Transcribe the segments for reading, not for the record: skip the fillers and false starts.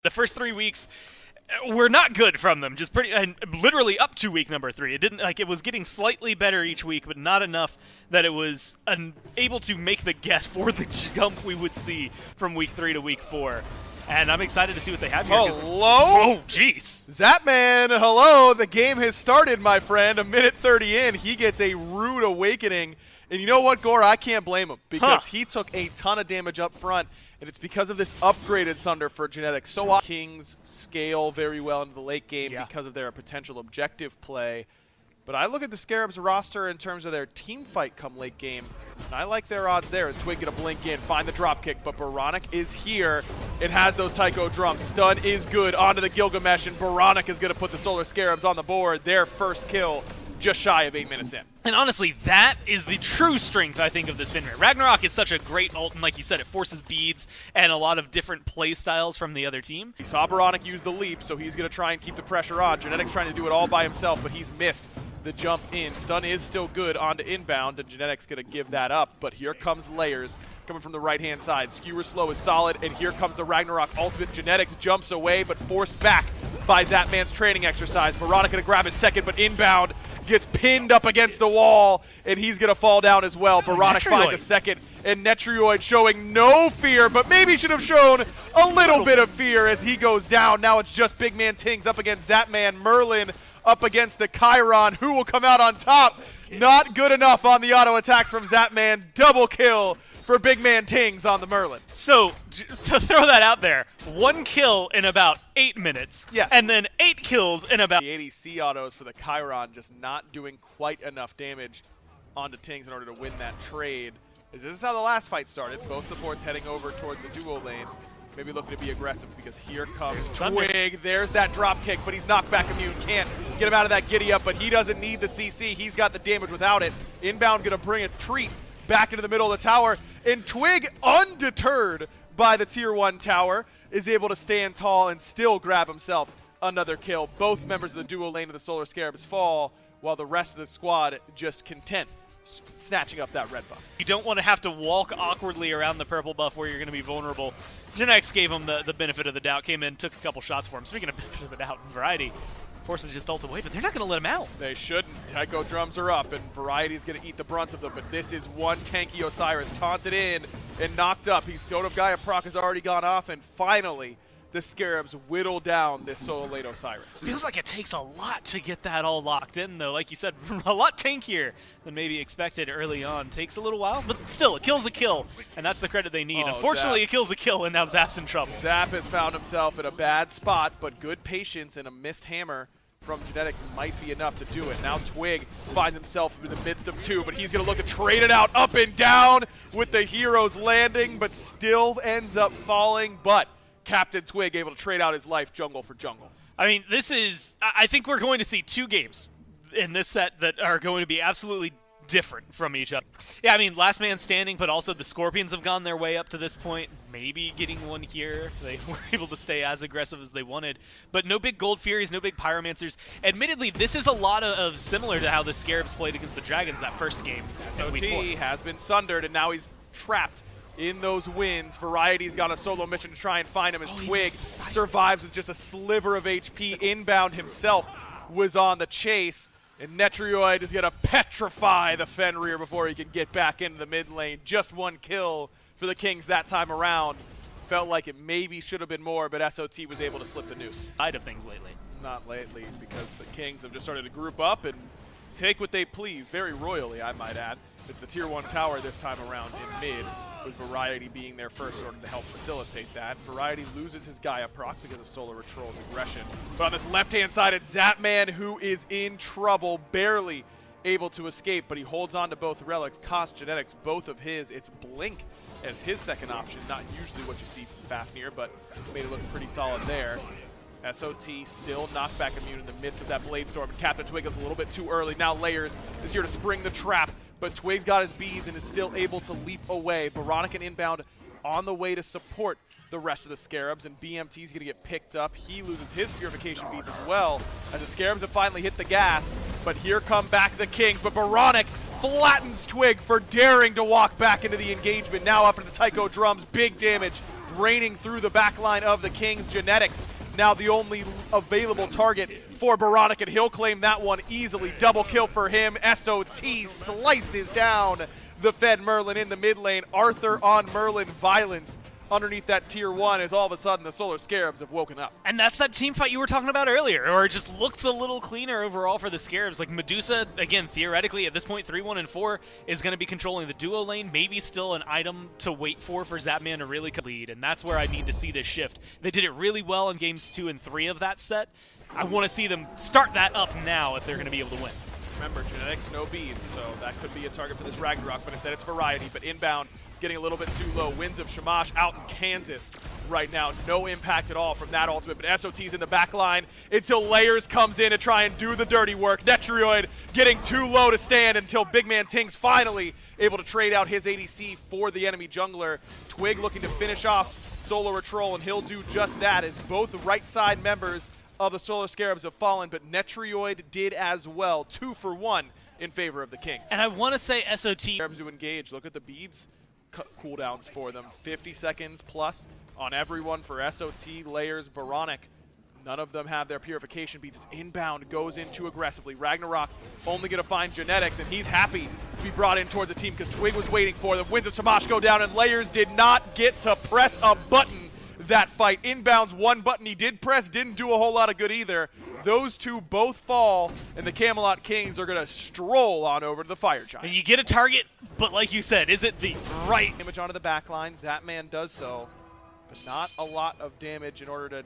The first 3 weeks were not good from them. Just pretty, and literally up to week number 3. It didn't like it was getting slightly better each week, but not enough that it was able to make the guess for the jump we would see from week 3 to week 4. And I'm excited to see what they have here. Hello? Oh, jeez. Zapman, hello. The game has started, my friend. A minute 30 in, he gets a rude awakening. And you know what, Gore? I can't blame him because he took a ton of damage up front, and it's because of this upgraded Sunder for genetics. So Kings scale very well into the late game because of their potential objective play. But I look at the Scarabs roster in terms of their team fight come late game, and I like their odds there as Twig gonna blink in, find the drop kick, but Baronic is here. It has those Taiko drums. Stun is good onto the Gilgamesh, and Baronic is gonna put the Solar Scarabs on the board. Their first kill just shy of 8 minutes in. And honestly, that is the true strength, I think, of this Fenrir. Ragnarok is such a great ult, and like you said, it forces beads and a lot of different play styles from the other team. He saw Baronic use the leap, so he's gonna try and keep the pressure on. Genetics trying to do it all by himself, but he's missed the jump in. Stun is still good onto inbound, and Genetics gonna give that up, but here comes Layers coming from the right-hand side. Skewer slow is solid, and here comes the Ragnarok ultimate. Genetics jumps away, but forced back by Zapman's training exercise. Baronic gonna grab his second, but inbound gets pinned up against the wall, and he's gonna fall down as well. Baronic finds a second, and Netrioid showing no fear, but maybe should have shown a little bit of fear as he goes down. Now it's just Big Man Tings up against Zapman. Merlin up against the Chiron. Who will come out on top? Not good enough on the auto attacks from Zapman. Double kill for Big Man Tings on the Merlin. So, to throw that out there, 1 kill in about 8 minutes. Yes. And then 8 kills in about... The ADC autos for the Chiron just not doing quite enough damage onto Tings in order to win that trade. This is how the last fight started. Both supports heading over towards the duo lane. Maybe looking to be aggressive because here comes Twig. There's that drop kick, but he's knocked back immune. Can't get him out of that giddy up, but he doesn't need the CC. He's got the damage without it. Inbound gonna bring a treat back into the middle of the tower. And Twig, undeterred by the tier 1 tower, is able to stand tall and still grab himself another kill. Both members of the duo lane of the Solar Scarabs fall, while the rest of the squad just content snatching up that red buff. You don't want to have to walk awkwardly around the purple buff where you're going to be vulnerable. Genetics gave him the benefit of the doubt, came in, took a couple shots for him. Speaking of benefit of the doubt, Variety forces just ult away, but they're not going to let him out. They shouldn't. Taiko drums are up, and Variety's going to eat the brunt of them, but this is one tanky Osiris taunted in and knocked up. He's Soda of Gaia proc has already gone off, and finally, the Scarabs whittle down this solo late Osiris. Feels like it takes a lot to get that all locked in, though. Like you said, a lot tankier than maybe expected early on. Takes a little while, but still, a kill's a kill, and that's the credit they need. Unfortunately, a kill's a kill, and now Zap's in trouble. Zap has found himself in a bad spot, but good patience and a missed hammer from Genetics might be enough to do it. Now Twig finds himself in the midst of 2, but he's going to look to trade it out up and down with the heroes landing, but still ends up falling. But Captain Twig able to trade out his life jungle for jungle. I mean, this is... I think we're going to see 2 games in this set that are going to be absolutely different from each other. Yeah, I mean, last man standing, but also the Scorpions have gone their way up to this point. Maybe getting one here. They were able to stay as aggressive as they wanted. But no big Gold Furies, no big Pyromancers. Admittedly, this is a lot of similar to how the Scarabs played against the Dragons that first game. SOT has been sundered, and now he's trapped in those wins. Variety's got a solo mission to try and find him as Twig survives with just a sliver of HP. Inbound himself was on the chase, and Netrioid is going to petrify the Fenrir before he can get back into the mid lane. Just 1 kill for the Kings that time around. Felt like it maybe should have been more, but SOT was able to slip the noose. Side of things lately. Not lately, because the Kings have just started to group up and take what they please, very royally, I might add. It's the tier 1 tower this time around in mid, with Variety being there first in order to help facilitate that. Variety loses his Gaia proc because of Solar Troll's aggression. But on this left-hand side, it's Zapman who is in trouble, barely able to escape, but he holds on to both relics, cost Genetics both of his. It's Blink as his second option, not usually what you see from Fafnir, but made it look pretty solid there. SOT still knockback immune in the midst of that Blade Storm, and Captain Twig is a little bit too early. Now Layers is here to spring the trap, but Twig's got his beads and is still able to leap away. Baronic and inbound on the way to support the rest of the Scarabs, and BMT's going to get picked up. He loses his Purification beads as well, as the Scarabs have finally hit the gas. But here come back the Kings, but Baronic flattens Twig for daring to walk back into the engagement. Now up into the Taiko drums, big damage draining through the back line of the Kings. Genetics now the only available target for Baronic, and he'll claim that one easily. Double kill for him. SOT slices down the Fed Merlin in the mid lane. Arthur on Merlin, violence underneath that tier 1 as all of a sudden the Solar Scarabs have woken up. And that's that team fight you were talking about earlier, or it just looks a little cleaner overall for the Scarabs. Like Medusa, again, theoretically at this point 3-1-4 is going to be controlling the duo lane, maybe still an item to wait for Zapman to really lead, and that's where I need to see this shift. They did it really well in games 2 and 3 of that set. I want to see them start that up now if they're going to be able to win. Remember, Genetics, no beads, so that could be a target for this Ragnarok, but instead it's Variety. But inbound, getting a little bit too low. Winds of Shamash out in Kansas right now. No impact at all from that ultimate, but SOT's in the back line until Layers comes in to try and do the dirty work. Netrioid getting too low to stand until Big Man Ting's finally able to trade out his ADC for the enemy jungler. Twig looking to finish off Solar Troll, and he'll do just that as both right side members of the Solar Scarabs have fallen, but Netrioid did as well. 2 for 1 in favor of the Kings. And I want to say SOT. Scarabs to engage. Look at the beads cooldowns for them. 50 seconds plus on everyone for SOT, Layers, Baronic. None of them have their purification beads. Inbound goes in too aggressively. Ragnarok only going to find Genetics, and he's happy to be brought in towards the team because Twig was waiting for them. Winds of Shamash go down, and Layers did not get to press a button that fight. Inbounds one button he did press, didn't do a whole lot of good either. Those two both fall, and the Camelot Kings are going to stroll on over to the Fire Giant. And you get a target, but like you said, is it the right image onto the back line? Zapman does so, but not a lot of damage in order to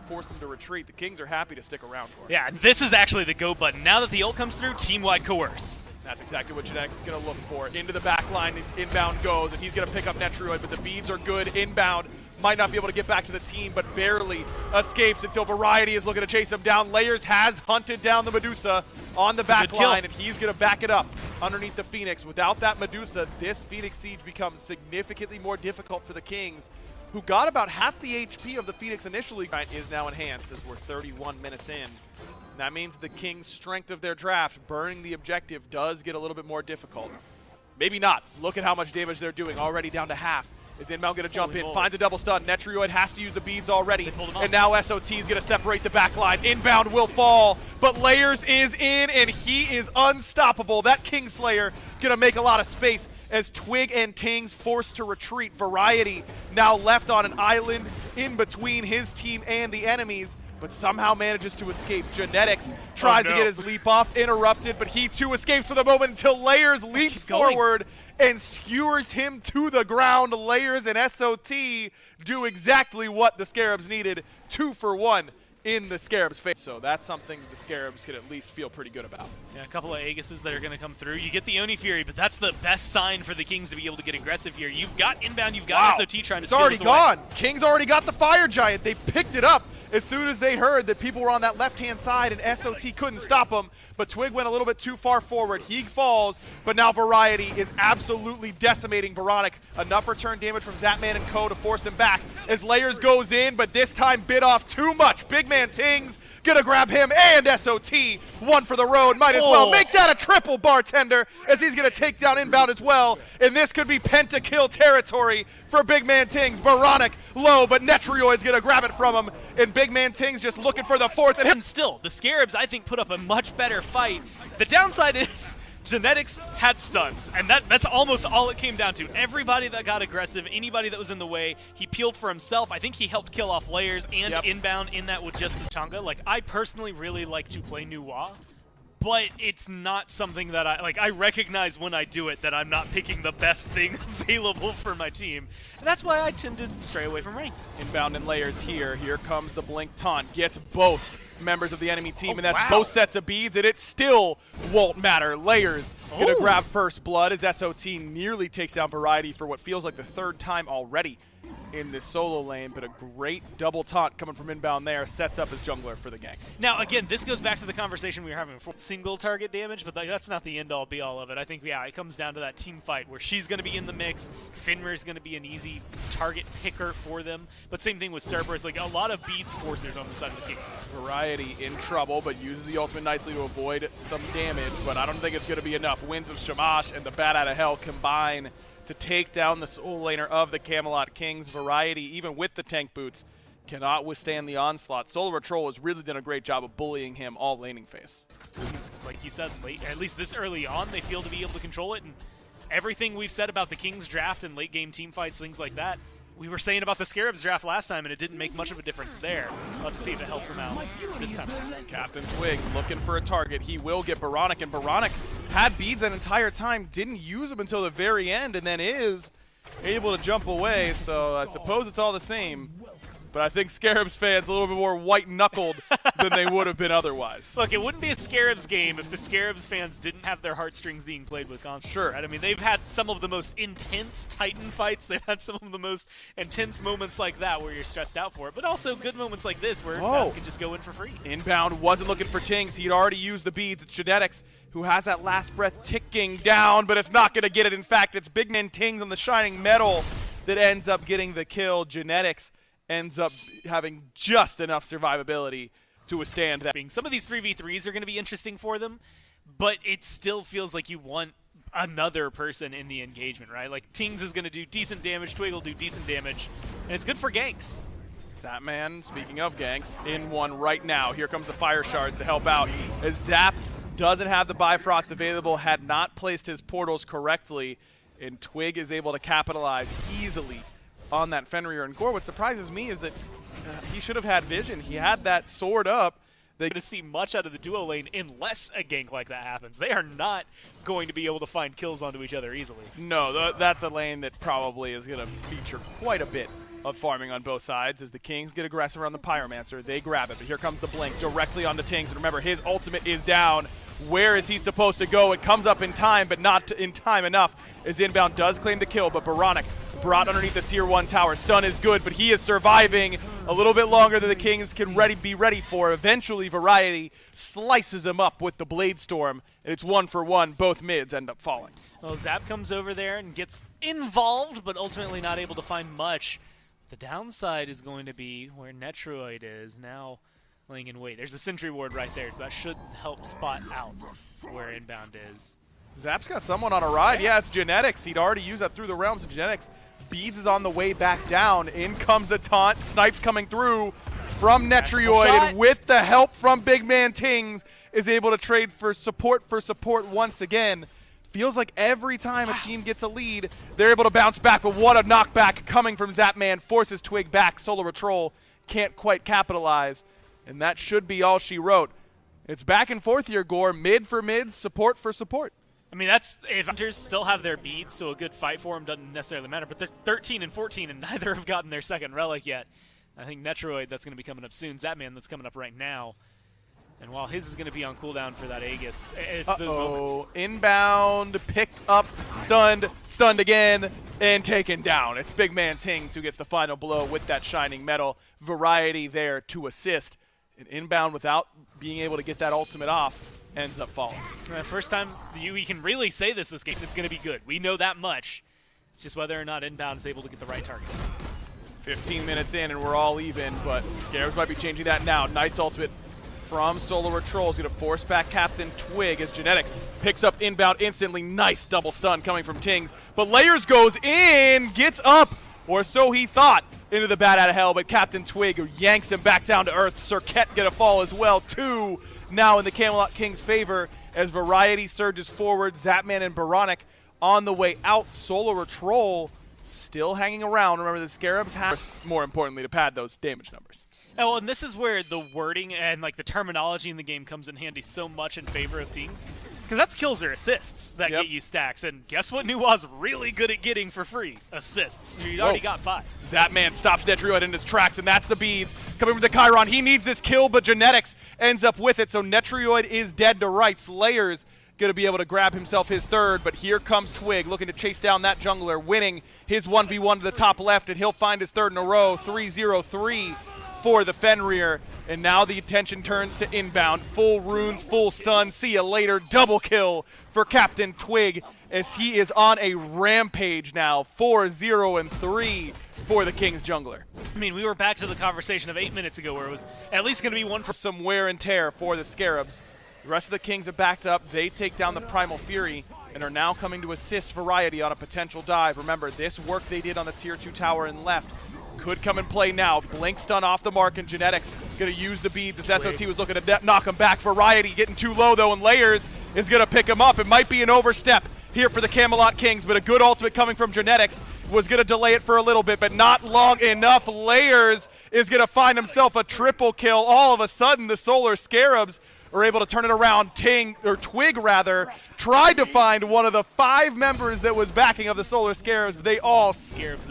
force them to retreat. The Kings are happy to stick around for it. Yeah, this is actually the go button. Now that the ult comes through, team-wide coerce. That's exactly what Genetics is going to look for. Into the back line, inbound goes, and he's going to pick up Netrioid, but the beads are good. Inbound might not be able to get back to the team, but barely escapes until Variety is looking to chase him down. Layers has hunted down the Medusa on the back line, and he's going to back it up underneath the Phoenix. Without that Medusa, this Phoenix Siege becomes significantly more difficult for the Kings, who got about half the HP of the Phoenix initially. Is now enhanced as we're 31 minutes in. And that means the Kings' strength of their draft, burning the objective, does get a little bit more difficult. Maybe not. Look at how much damage they're doing, already down to half. Is Inbound going to jump in, finds a double stun. Netrioid has to use the beads already, and now SOT is going to separate the back line. Inbound will fall, but Layers is in, and he is unstoppable. That Kingslayer going to make a lot of space as Twig and Ting's forced to retreat. Variety now left on an island in between his team and the enemies, but somehow manages to escape. Genetics tries to get his leap off, interrupted, but he too escapes for the moment until Layers leaps forward and skewers him to the ground. Layers and SOT do exactly what the Scarabs needed. 2 for 1 in the Scarabs' face. So that's something the Scarabs could at least feel pretty good about. Yeah, a couple of Aegises that are going to come through. You get the Oni Fury, but that's the best sign for the Kings to be able to get aggressive here. You've got Inbound, you've got SOT trying to steal this away. It's already gone. Kings already got the Fire Giant. They picked it up as soon as they heard that people were on that left-hand side, and SOT couldn't stop him, but Twig went a little bit too far forward. He falls, but now Variety is absolutely decimating Baronic. Enough return damage from Zapman and Co. to force him back as Layers goes in, but this time bit off too much. Big Man Ting's gonna grab him, and SOT, one for the road. Might as well make that a triple, bartender, as he's gonna take down Inbound as well, and this could be pentakill territory for Big Man Ting's. Baronic low, but Netrioid's gonna grab it from him, and Big Man Ting's just looking for the fourth. And still, the Scarabs, I think, put up a much better fight. The downside is Genetics had stuns, and that's almost all it came down to. Everybody that got aggressive, anybody that was in the way, he peeled for himself. I think he helped kill off Layers and Inbound in that with just the Changa. Like, I personally really like to play Nuwa, but it's not something that I recognize when I do it that I'm not picking the best thing available for my team. And that's why I tend to stray away from ranked. Inbound and Layers here. Here comes the Blink Taunt. Gets both members of the enemy team, and that's both sets of beads, and it still won't matter. Layers gonna grab first blood as SOT nearly takes down Variety for what feels like the third time already in this solo lane, but a great double taunt coming from Inbound there sets up his jungler for the gank. Now, again, this goes back to the conversation we were having before. Single target damage, but that's not the end-all, be-all of it. I think, yeah, it comes down to that team fight where she's going to be in the mix, Fenrir's going to be an easy target picker for them, but same thing with Cerberus. Like, a lot of beads forcers on the side of the Kings. Variety in trouble, but uses the ultimate nicely to avoid some damage, but I don't think it's going to be enough. Winds of Shamash and the Bat Out of Hell combine to take down the soul laner of the Camelot Kings. Variety, even with the tank boots, cannot withstand the onslaught. Solar Troll has really done a great job of bullying him all laning phase. Like you said, at least this early on, they feel to be able to control it. And everything we've said about the Kings draft and late game team fights, things like that, we were saying about the Scarabs draft last time, and it didn't make much of a difference there. We'll have to see if it helps them out this time. Captain Twig looking for a target. He will get Baronic, and Baronic had beads that entire time, didn't use them until the very end, and then is able to jump away, so I suppose it's all the same. But I think Scarabs fans a little bit more white-knuckled than they would have been otherwise. Look, it wouldn't be a Scarabs game if the Scarabs fans didn't have their heartstrings being played with constantly. Sure. Right? I mean, they've had some of the most intense Titan fights. They've had some of the most intense moments like that where you're stressed out for it, but also good moments like this where Inbound can just go in for free. Inbound wasn't looking for Tings. He'd already used the beads. It's Genetics who has that last breath ticking down, but it's not going to get it. In fact, it's Big Man Tings on the Shining Metal that ends up getting the kill. Genetics ends up having just enough survivability to withstand that. Some of these 3v3s are going to be interesting for them, but it still feels like you want another person in the engagement, right? Like, Tings is going to do decent damage, Twig will do decent damage, and it's good for ganks. Zapman, speaking of ganks, in one right now. Here comes the Fire Shards to help out. As Zap doesn't have the Bifrost available, had not placed his portals correctly, and Twig is able to capitalize easily on that Fenrir. And Gore, what surprises me is that he should have had vision. He had that sword up. They're going to see much out of the duo lane unless a gank like that happens. They are not going to be able to find kills onto each other easily. No, that's a lane that probably is going to feature quite a bit of farming on both sides. As the Kings get aggressive on the Pyromancer, they grab it. But here comes the Blink directly onto Tings. And remember, his ultimate is down. Where is he supposed to go? It comes up in time, but not in time enough, as Inbound does claim the kill. But Baronic brought underneath the tier 1 tower. Stun is good, but he is surviving a little bit longer than the Kings can be ready for. Eventually, Variety slices him up with the Blade Storm, and it's 1-for-1. Both mids end up falling. Well, Zap comes over there and gets involved, but ultimately not able to find much. The downside is going to be where Netroid is now laying in wait. There's a Sentry Ward right there, so that should help spot out where Inbound is. Zap's got someone on a ride. Yeah, it's Genetics. He'd already used that through the realms of Genetics. Beads is on the way back down. In comes the taunt. Snipes coming through from Netroid, and with the help from Big Man Tings, is able to trade for support once again. Feels like every time a team gets a lead, they're able to bounce back, but what a knockback coming from Zapman. Forces Twig back. Solar Troll can't quite capitalize, and that should be all she wrote. It's back and forth here, Gore. Mid for mid, support for support. I mean, that's if Hunters still have their beads, so a good fight for them doesn't necessarily matter. But they're 13 and 14, and neither have gotten their second relic yet. I think Netroid, that's going to be coming up soon. Zapman, that's coming up right now. And while his is going to be on cooldown for that Aegis, it's those moments. Inbound, picked up, stunned again, and taken down. It's Big Man Tings who gets the final blow with that Shining Metal. Variety there to assist. And Inbound, without being able to get that ultimate off, ends up falling. First time we can really say this game, it's going to be good. We know that much. It's just whether or not Inbound is able to get the right targets. 15 minutes in and we're all even, but Scarabs might be changing that now. Nice ultimate from Solar Troll. He's going to force back Captain Twig as Genetics picks up Inbound instantly. Nice double stun coming from Tings. But Layers goes in, gets up, or so he thought, into the bat out of hell, but Captain Twig yanks him back down to earth. Serket gonna fall as well, too. Now in the Camelot Kings' favor as Variety surges forward. Zapman and Baronic on the way out. Solar Troll still hanging around. Remember, the Scarabs have, more importantly, to pad those damage numbers. Oh, well, and this is where the wording and like the terminology in the game comes in handy so much in favor of teams. Because that's kills or assists that get you stacks. And guess what Nuwa's really good at getting for free? Assists. You already got 5. Zapman stops Netroid in his tracks, and that's the beads. Coming from the Chiron, he needs this kill, but Genetics ends up with it. So Netroid is dead to rights. Layers going to be able to grab himself his third, but here comes Twig looking to chase down that jungler, winning his 1v1 to the top left, and he'll find his third in a row. 3-0-3 for the Fenrir, and now the attention turns to Inbound. Full runes, full stun, see you later. Double kill for Captain Twig as he is on a rampage now. 4-0-3 for the King's jungler. I mean, we were back to the conversation of 8 minutes ago where it was at least going to be one for some wear and tear for the Scarabs. The rest of the Kings are backed up. They take down the Primal Fury. and are now coming to assist Variety on a potential dive. Remember, this work they did on the tier 2 tower and left could come and play now. Blink stun off the mark, and Genetics going to use the beads as SOT was looking to knock him back. Variety getting too low, though, and Layers is going to pick him up. It might be an overstep here for the Camelot Kings, but a good ultimate coming from Genetics was going to delay it for a little bit, but not long enough. Layers is going to find himself a triple kill. All of a sudden, the Solar Scarabs are able to turn it around. Twig tried to find one of the 5 members that was backing of the Solar Scarabs, but they all Scarabs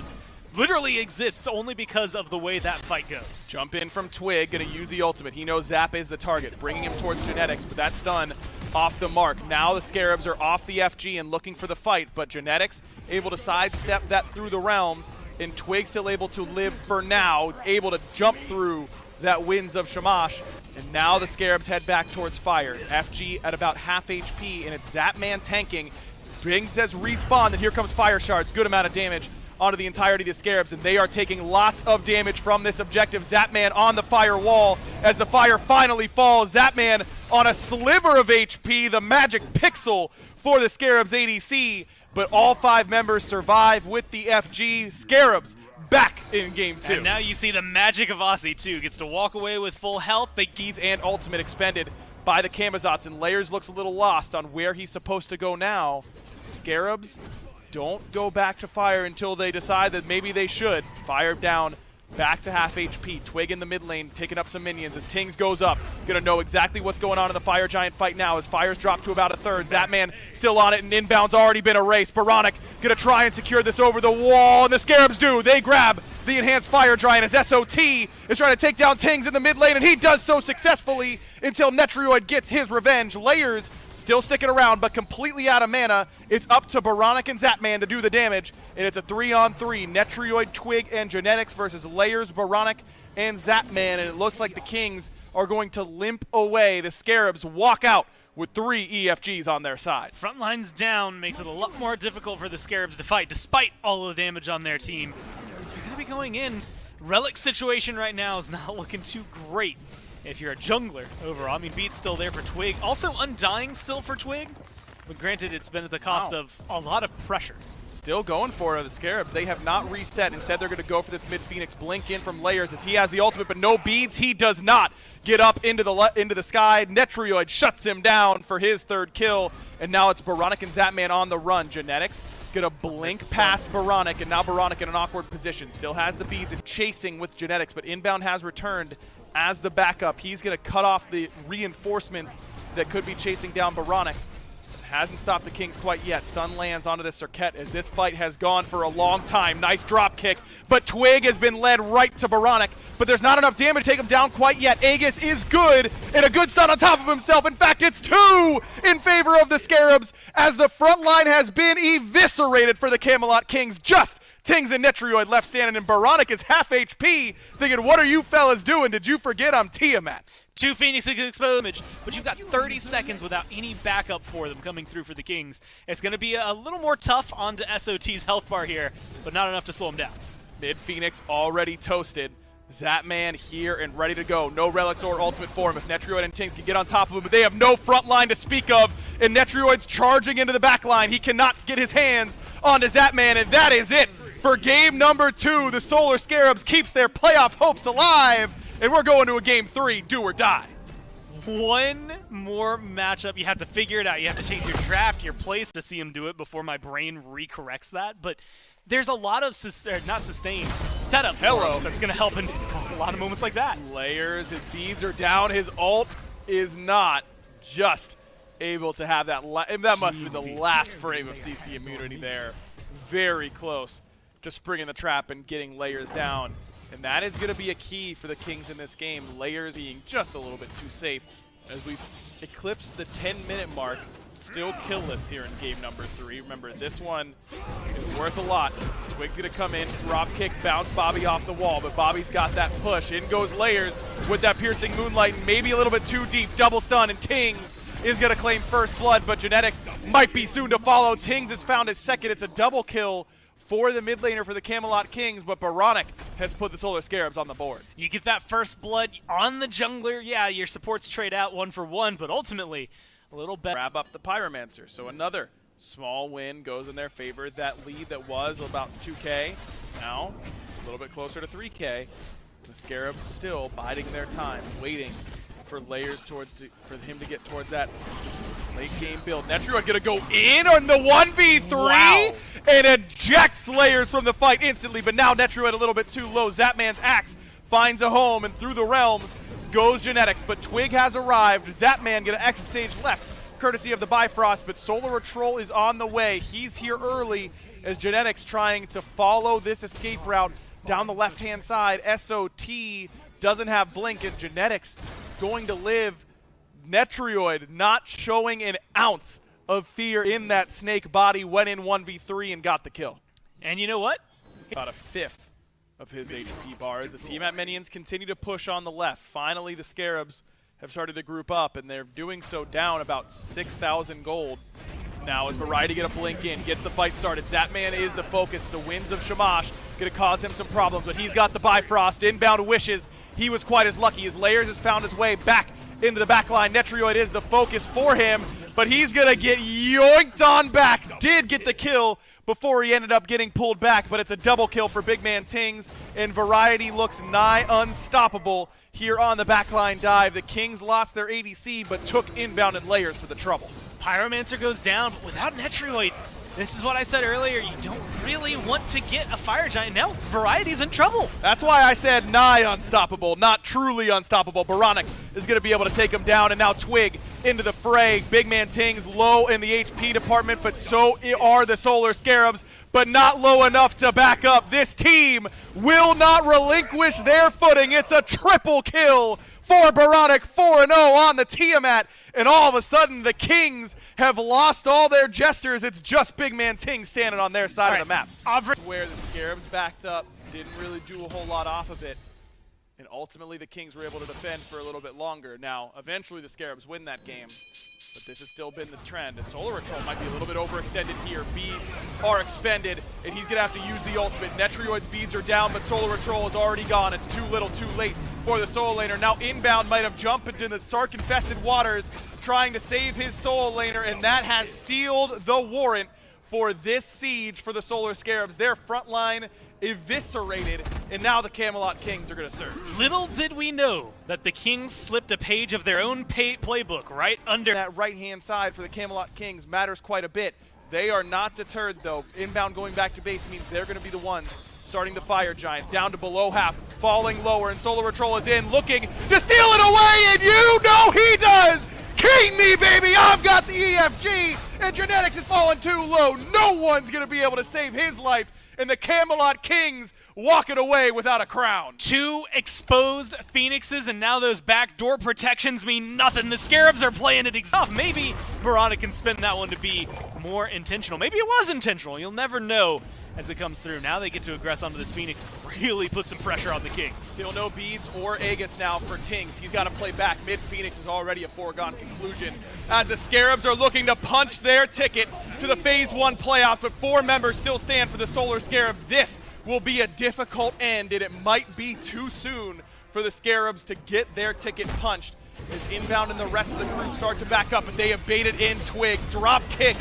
literally exists only because of the way that fight goes. Jump in from Twig, gonna use the ultimate. He knows Zap is the target, bringing him towards Genetics, but that's stun off the mark. Now the Scarabs are off the FG and looking for the fight, but Genetics able to sidestep that through the realms, and Twig still able to live for now, able to jump through that winds of Shamash. And now the Scarabs head back towards Fire. FG at about half HP, and it's Zapman tanking. Bing says respawn, and here comes Fire Shards. Good amount of damage onto the entirety of the Scarabs, and they are taking lots of damage from this objective. Zapman on the fire wall as the fire finally falls. Zapman on a sliver of HP, the magic pixel for the Scarabs ADC, but all 5 members survive with the FG. Scarabs back in game 2. And now you see the magic of Aussie too. Gets to walk away with full health. Beads and ultimate expended by the Camazots, and Layers looks a little lost on where he's supposed to go now. Scarabs don't go back to Fire until they decide that maybe they should. Fire down, back to half HP. Twig in the mid lane, taking up some minions as Tings goes up. Gonna know exactly what's going on in the Fire Giant fight now as Fire's dropped to about a third. Zapman still on it, and inbound's already been erased. Baronic gonna try and secure this over the wall, and the Scarabs do. They grab the enhanced Fire Giant as SOT is trying to take down Tings in the mid lane, and he does so successfully until Netrioid gets his revenge. Layers still sticking around, but completely out of mana. It's up to Baronic and Zapman to do the damage, and it's a 3-on-3. Netrioid, Twig, and Genetics versus Layers, Baronic, and Zapman, and it looks like the Kings are going to limp away. The Scarabs walk out with 3 EFGs on their side. Front lines down makes it a lot more difficult for the Scarabs to fight, despite all of the damage on their team. You're going to be going in. Relic situation right now is not looking too great if you're a jungler overall. I mean, Beat's still there for Twig. Also, Undying still for Twig. But granted, it's been at the cost of a lot of pressure. Still going for the Scarabs. They have not reset. Instead, they're going to go for this mid-Phoenix blink in from Layers as he has the ultimate, but no beads. He does not get up into the sky. Netrioid shuts him down for his 3rd kill, and now it's Baronic and Zapman on the run. Genetics gonna blink past Baronic, and now Baronic in an awkward position. Still has the beads and chasing with Genetics, but inbound has returned as the backup. He's gonna cut off the reinforcements that could be chasing down Baronic. Hasn't stopped the Kings quite yet. Stun lands onto the Circuit as this fight has gone for a long time. Nice drop kick, but Twig has been led right to Baronic, but there's not enough damage to take him down quite yet. Aegis is good, and a good stun on top of himself. In fact, it's 2 in favor of the Scarabs as the front line has been eviscerated for the Camelot Kings. Just Tings and Netrioid left standing, and Baronic is half HP, thinking, what are you fellas doing? Did you forget I'm Tiamat? 2 Phoenixes exposed, but you've got 30 seconds without any backup for them coming through for the Kings. It's going to be a little more tough onto SOT's health bar here, but not enough to slow him down. Mid-Phoenix already toasted. Zapman here and ready to go. No relics or ultimate for him if Netrioid and Tings can get on top of him, but they have no front line to speak of, and Netrioid's charging into the back line. He cannot get his hands onto Zapman, and that is it for game number 2. The Solar Scarabs keeps their playoff hopes alive, and we're going to a game 3, do or die. One more matchup. You have to figure it out. You have to change your draft, your place to see him do it before my brain recorrects that, but there's a lot of not sustained setup that's going to help in a lot of moments like that. Layers, his beads are down, his ult is not just able to have that. That must have been the last frame of CC immunity there. Very close to springing the trap and getting Layers down. And that is going to be a key for the Kings in this game. Layers being just a little bit too safe as we've eclipsed the 10-minute mark. Still killless here in game number 3. Remember, this one is worth a lot. Twig's going to come in, drop kick, bounce Bobby off the wall, but Bobby's got that push. In goes Layers with that piercing moonlight, maybe a little bit too deep. Double stun, and Tings is going to claim first blood, but Genetics might be soon to follow. Tings has found his second. It's a double kill for the mid laner for the Camelot Kings, but Baronic has put the Solar Scarabs on the board. You get that first blood on the jungler. Yeah, your supports trade out 1 for 1, but ultimately a little better. Grab up the Pyromancer, so another Small win goes in their favor. That lead that was about 2K, now a little bit closer to 3K. The Scarabs still biding their time, waiting for layers for him to get towards that late game build. Netrioid gonna go in on the 1v3 wow. and ejects layers from the fight instantly, but now Netrioid a little bit too low. Zapman's axe finds a home, and through the realms goes Genetics, but Twig has arrived. Zapman gonna exit stage left, courtesy of the Bifrost, but Solar Troll is on the way. He's here early as Genetics trying to follow this escape route down the left-hand side. SOT doesn't have Blink, and Genetics going to live. Netrioid not showing an ounce of fear in that snake body, went in 1v3 and got the kill. And you know what? About a fifth of his HP bar as the team at Minions continue to push on the left. Finally, the Scarabs have started to group up, and they're doing so down about 6,000 gold. Now as Variety gonna blink in, gets the fight started. Zapman is the focus. The winds of Shamash gonna cause him some problems, but he's got the Bifrost. Inbound wishes. He was quite as lucky. His Layers has found his way back into the back line. Netrioid is the focus for him, but he's gonna get yoinked on back. Did get the kill before he ended up getting pulled back, but it's a double kill for Big Man Tings, and Variety looks nigh unstoppable here on the backline dive. The Kings lost their ADC, but took inbound and Layers for the trouble. Pyromancer goes down, but without Netrioid, this is what I said earlier, you don't really want to get a Fire Giant. Now, Variety's in trouble. That's why I said nigh unstoppable, not truly unstoppable. Baronic is going to be able to take him down, and now Twig into the fray. Big Man Tings low in the HP department, but so are the Solar Scarabs, but not low enough to back up. This team will not relinquish their footing. It's a triple kill for Baronic, 4-0 on the Tiamat. And all of a sudden, the Kings have lost all their jesters. It's just Big Man Ting standing on their side of the map. Where the Scarabs backed up, didn't really do a whole lot off of it. And ultimately, the Kings were able to defend for a little bit longer. Now, eventually, the Scarabs win that game. But this has still been the trend. And Solar Troll might be a little bit overextended here. Beads are expended, and he's going to have to use the ultimate. Netrioid's beads are down, but Solar Troll is already gone. It's too little, too late for the Soul Laner. Now Inbound might have jumped into the Sark-infested waters, trying to save his Soul Laner, and that has sealed the warrant for this siege for the Solar Scarabs. Their front line eviscerated, and now the Camelot Kings are going to surge. Little did we know that the Kings slipped a page of their own playbook right under. That right-hand side for the Camelot Kings matters quite a bit. They are not deterred, though. Inbound going back to base means they're going to be the ones starting the Fire Giant down to below half, falling lower, and Solar Troll is in, looking to steal it away, and you know he does! King me, baby! I've got the EFG, and Genetics is falling too low. No one's going to be able to save his life, and the Camelot Kings walking away without a crown. Two exposed Phoenixes, and now those backdoor protections mean nothing. The Scarabs are playing it exactly. Maybe Baronic can spin that one to be more intentional. Maybe it was intentional. You'll never know as it comes through. Now they get to aggress onto this Phoenix, really put some pressure on the Kings. Still no beads or Aegis now for Tings. He's got to play back. Mid-Phoenix is already a foregone conclusion as the Scarabs are looking to punch their ticket to the Phase 1 playoffs, but 4 members still stand for the Solar Scarabs. This will be a difficult end, and it might be too soon for the Scarabs to get their ticket punched. As Inbound and the rest of the crew start to back up, but they have baited in Twig. Drop kick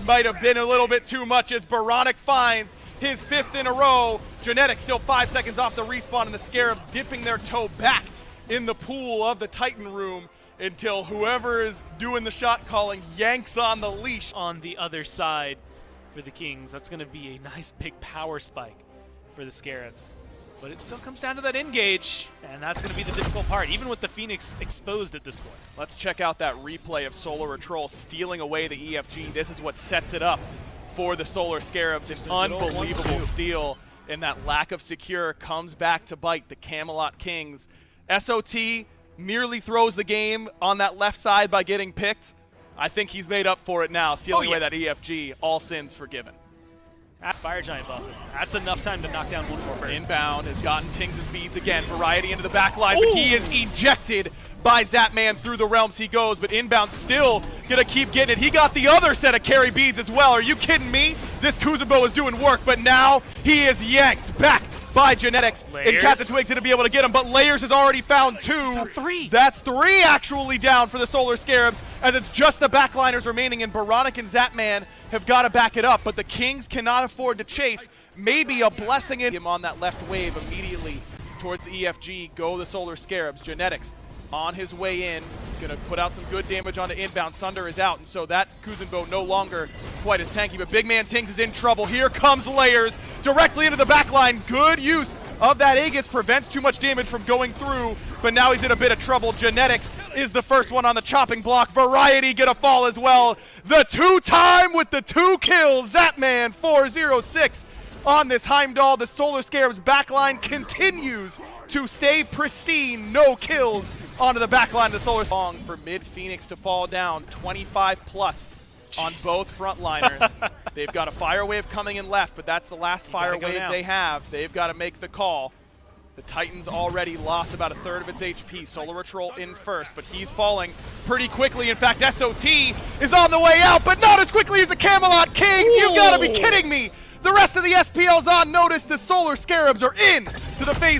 might have been a little bit too much as Baronic finds his 5th in a row. Genetics still 5 seconds off the respawn, and the Scarabs dipping their toe back in the pool of the Titan room until whoever is doing the shot calling yanks on the leash. On the other side for the Kings, that's going to be a nice big power spike for the Scarabs. But it still comes down to that engage, and that's going to be the difficult part, even with the Phoenix exposed at this point. Let's check out that replay of Solar Troll stealing away the EFG. This is what sets it up for the Solar Scarabs. An unbelievable steal, and that lack of secure comes back to bite the Camelot Kings. SOT merely throws the game on that left side by getting picked. I think he's made up for it now, sealing away that EFG. All sins forgiven. That's Fire Giant buff. That's enough time to knock down one more bird. Inbound has gotten Tings' beads again. Variety into the back line, but he is ejected by Zapman. Through the realms he goes, but Inbound still gonna keep getting it. He got the other set of carry beads as well. Are you kidding me? This Kuzubo is doing work, but now he is yanked back by Genetics. And Layers. Captain Twigs to be able to get him, but Layers has already found 2. Found 3. That's 3 actually down for the Solar Scarabs, as it's just the backliners remaining, and Baronic and Zapman have got to back it up, but the Kings cannot afford to chase. Maybe a blessing in him on that left wave immediately towards the EFG. Go the Solar Scarabs. Genetics on his way in, gonna put out some good damage onto inbound. Sunder is out, and so that Kuzenbo no longer quite as tanky, but Big Man Tings is in trouble. Here comes Layers directly into the back line. Good use of that Aegis, prevents too much damage from going through, but now he's in a bit of trouble. Genetics is the first one on the chopping block. Variety gonna fall as well. The 2-time with the 2 kills. Zapman 406 on this Heimdall. The Solar Scarabs backline continues to stay pristine. No kills onto the backline of the Solar. Long for mid Phoenix to fall down. 25 plus on both frontliners. They've got a fire wave coming in left, but that's the last fire wave they have. They've got to make the call. The Titans already lost about a third of its HP. Solar Troll in first, but he's falling pretty quickly. In fact, SOT is on the way out, but not as quickly as the Camelot Kings. You've got to be kidding me. The rest of the SPL's on notice. The Solar Scarabs are in to the phase